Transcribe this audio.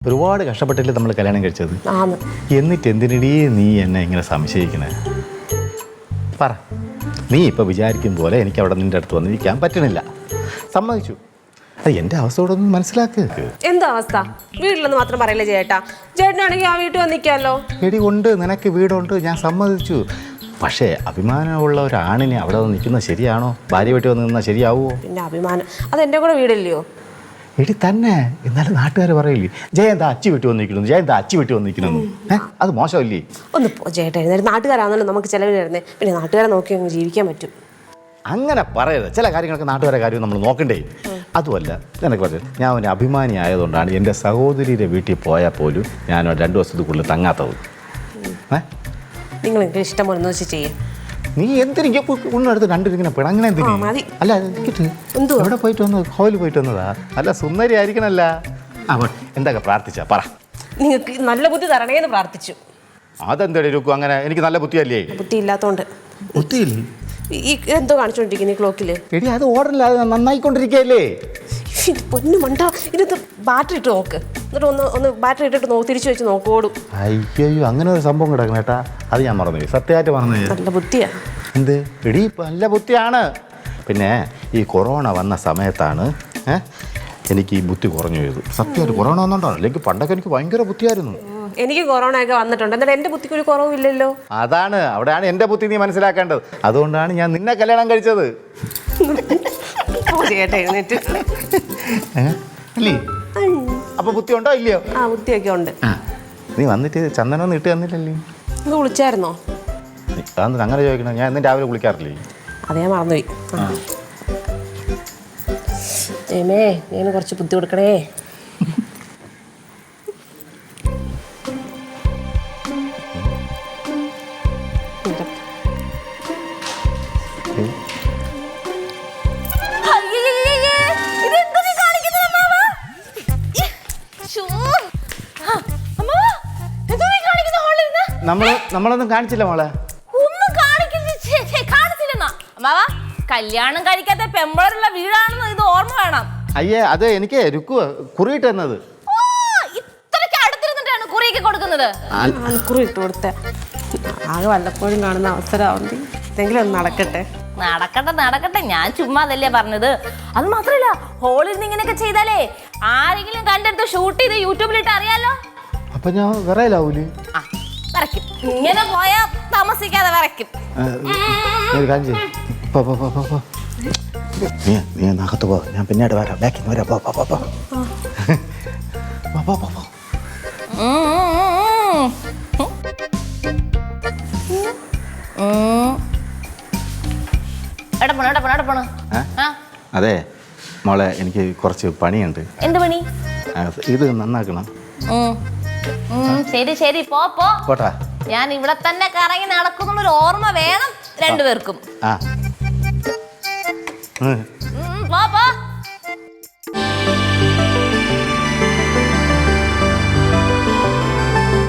ഒരുപാട് കഷ്ടപ്പെട്ടില്ലേ നമ്മൾ കല്യാണം കഴിച്ചത്. എന്നിട്ട് എന്തിനടി നീ എന്നെ ഇങ്ങനെ സംശയിക്കണേ? പറ. നീ ഇപ്പം വിചാരിക്കും പോലെ എനിക്ക് അവിടെ നിന്റെ അടുത്ത് വന്നിരിക്കാൻ പറ്റണില്ല. സമ്മതിച്ചു. അത് എൻ്റെ അവസ്ഥയോടൊന്നും മനസ്സിലാക്ക്. എന്താ അവസ്ഥ? വീട്ടിലൊന്ന് മാത്രം പറയല്ലേ ചേട്ടാ. ചേട്ടനാണെങ്കിൽ ആ വീട്ടിൽ വന്നിരിക്കാമല്ലോ. എടി ഉണ്ട്, നിനക്ക് വീടുണ്ട്, ഞാൻ സമ്മതിച്ചു. പക്ഷേ അഭിമാനമുള്ള ഒരാണിനെ അവിടെ വന്ന് നിൽക്കുന്നത് ശരിയാണോ? ഭാര്യ വീട്ടിൽ വന്ന് നിന്നാൽ ശരിയാവുമോ? പിന്നെ അഭിമാനം അത് എൻ്റെ കൂടെ വീടല്ലയോ? എടി തന്നെ. എന്നാലും നാട്ടുകാർ പറയില്ലേ ജയന്താ അച്ചി വിട്ട് വന്നിരിക്കുന്നു, ജയന്താ അച്ചി വിട്ട് വന്നിരിക്കുന്നു. അത് മോശമല്ലേ? ഒന്ന് ചേട്ടാ എഴുന്നേരം. നാട്ടുകാരാണല്ലോ നമുക്ക് ചിലവിന് തരുന്നത്. പിന്നെ നാട്ടുകാരെ നോക്കി അങ്ങ് ജീവിക്കാൻ പറ്റും. അങ്ങനെ പറയരുത്. ചില കാര്യങ്ങളൊക്കെ നാട്ടുകാരെ കാര്യം നമ്മൾ നോക്കണ്ടേ. അതുമല്ല, നിനക്ക് പറഞ്ഞു ഞാൻ ഒരു അഭിമാനി ആയതുകൊണ്ടാണ് എൻ്റെ സഹോദരിയുടെ വീട്ടിൽ പോയാൽ പോലും ഞാൻ 2 ദിവസത്തിനുള്ളിൽ തങ്ങാത്തത്. നിങ്ങൾ എനിക്ക് ഇഷ്ടം പോലെ വെച്ച് ചെയ്യാം. നീ എന്തിനും ഉണ്ണെടുത്ത് രണ്ടിരിങ്ങനെ പിണങ്ങനെ എന്തിനും? അല്ല എവിടെ പോയിട്ട് വന്നു? ഹോയിൽ പോയിട്ട് വന്നതാ? നല്ല സുന്ദരി ആയിരിക്കണല്ല. എന്തൊക്കെ പ്രാർത്ഥിച്ചാ പറ. നിങ്ങൾക്ക് നല്ല ബുദ്ധി തരണേന്ന് പ്രാർത്ഥിച്ചു. അതെന്താടി രുക്കു അങ്ങനെ? എനിക്ക് നല്ല ബുദ്ധിയല്ലേ? ബുദ്ധി ഇല്ലാത്തോണ്ട്. ബുദ്ധിയില്ലേ? ഈ എന്തോ കാണിച്ചോണ്ടിരിക്കുന്നു ഈ ക്ലോക്കില്? എടി അത് ഓർഡറില്ല, അത് നന്നായിക്കൊണ്ടിരിക്കുകയല്ലേ. പൊന്നു മണ്ട, ഇതിനകത്ത് ബാറ്ററി ഇട്ട് നോക്ക്. എന്നിട്ട് ഒന്ന് ബാറ്ററി ഇട്ടിട്ട് തിരിച്ചു വെച്ച് നോക്കോടും. അയ്യോ, അങ്ങനെ ഒരു സംഭവം കിടക്കണം കേട്ടാ. അത് ഞാൻ മറന്നു, സത്യമായിട്ട് മറന്നു. നല്ല ബുദ്ധിയാ. എന്ത് എടി? നല്ല ബുദ്ധിയാണ്. പിന്നെ ഈ കൊറോണ വന്ന സമയത്താണ് എനിക്ക് ഈ ബുദ്ധി കുറഞ്ഞു പോയത്. സത്യമായിട്ട് കൊറോണ വന്നോണ്ടാണ്. അല്ലെങ്കിൽ പണ്ടൊക്കെ എനിക്ക് ഭയങ്കര ബുദ്ധിയായിരുന്നു. എനിക്ക് കൊറോണ ഒക്കെ വന്നിട്ടുണ്ട്. എന്നിട്ട് എൻ്റെ ബുദ്ധിക്ക് ഒരു കുറവില്ലല്ലോ. അതാണ്, അവിടെയാണ് എൻ്റെ ബുദ്ധി നീ മനസ്സിലാക്കേണ്ടത്. അതുകൊണ്ടാണ് ഞാൻ നിന്നെ കല്യാണം കഴിച്ചത്. അല്ലേ? അപ്പൊ ബുദ്ധി ഉണ്ടോ ഇല്ലയോ? ആ, ബുദ്ധിയൊക്കെ ഉണ്ട്. നീ വന്നിട്ട് ചന്ദനൊന്നും ഇട്ട് തന്നില്ലല്ലേ? ഇത് വിളിച്ചായിരുന്നോ? അതൊന്നും അങ്ങനെ ചോദിക്കണം. ഞാൻ ഇന്ന് രാവിലെ കുളിക്കാറില്ലേ? അത് ഞാൻ മറന്നുപോയി. ഏമേ, നീ കുറച്ച് ബുദ്ധി കൊടുക്കണേ. നമ്മളൊന്നും കാണിച്ചില്ല മോളെ. ഒന്നും കാണിച്ചില്ലെന്നാ അമ്മാവാ? കല്യാണം കഴിക്കാത്ത പെമ്പളുള്ള വീടാണെന്ന് ഇത് ഓർമ്മ വേണം. അയ്യേ, അത് എനിക്ക് രുക്കു കുറിയിട്ട് തന്നത്. ഇത്രയ്ക്ക് അടുത്തിരുന്നിട്ടാണ് കുറിയൊക്കെ കൊടുക്കുന്നത്? കുറി ഇട്ട് കൊടുത്തേ. ആകെ വല്ലപ്പോഴും കാണുന്ന അവസരമാവുന്നത്. എന്തെങ്കിലും ഒന്ന് നടക്കട്ടെ. നടക്കട്ടെ, ഞാൻ ചുമ്മാ അതല്ലേ പറഞ്ഞത്. അത് മാത്രല്ല, ഹോളിൽ നിന്ന് ഇങ്ങനെയൊക്കെ ചെയ്താലേ ആരെങ്കിലും കണ്ടെടുത്ത് ഷൂട്ട് ചെയ്ത് യൂട്യൂബിലിട്ട് അറിയാലോ. അപ്പൊ ഞാൻ വിറയിലാവൂലേ? വരയ്ക്കും. ഇങ്ങനെ പോയാ താമസിക്കാതെ വരയ്ക്കും. നീ നകത്ത് പോ, ഞാൻ പിന്നീട് വരാം. ബാക്കിൽ നിന്ന് വരാം. അതെ മോളെ, എനിക്ക് കുറച്ച് പണിയുണ്ട്. എന്ത് പണി? ഇത് നന്നാക്കണം. ശരി പോട്ടാ. ഞാൻ ഇവിടെ തന്നെ കറങ്ങി നടക്കുന്നൊരു ഓർമ്മ വേണം രണ്ടുപേർക്കും. ആ പോ